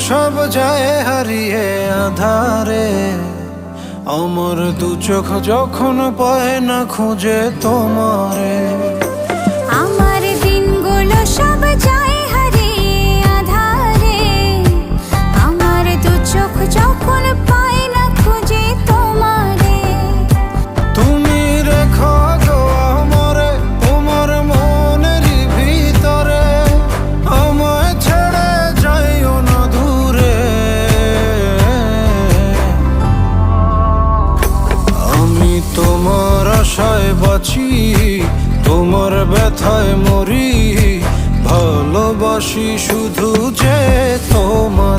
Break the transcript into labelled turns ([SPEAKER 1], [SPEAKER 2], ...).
[SPEAKER 1] সব যায় হারিয়ে আধারে, আমার দু চোখ যখন পায় না খুঁজে তোমারে।
[SPEAKER 2] আমার দিনগুলো সব যায় হারিয়ে আঁধারে, আমার দু চোখ যখন পায় না খুঁজে তোমারে।
[SPEAKER 1] তুমি রেখো গো আমারে তোমার মনের ভিতরে, আমায় ছেড়ে যাইও না দূরে। আমি তোমার আশায় বাঁচি, তোমার ব্যথায় মরি, ভালোবাসি শুধু যে তোমার।